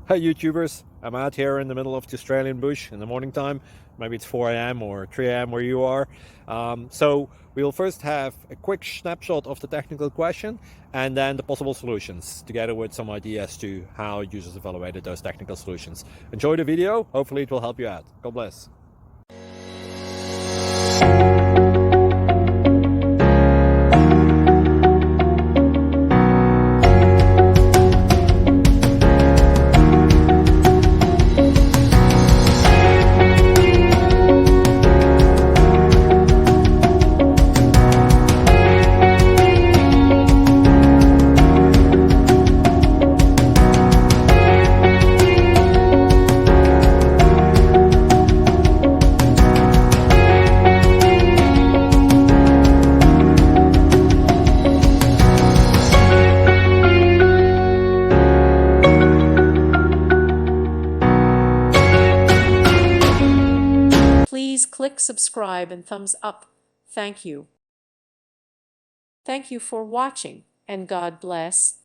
Hi YouTubers, I'm out here in the middle of the Australian bush in the morning time. Maybe it's 4 a.m. or 3 a.m. where you are. So we'll first have a quick snapshot of the technical question and then the possible solutions, together with some ideas to how users evaluated those technical solutions. Enjoy the video, hopefully it will help you out. God bless. Please click subscribe and thumbs up. Thank you. Thank you for watching, and God bless.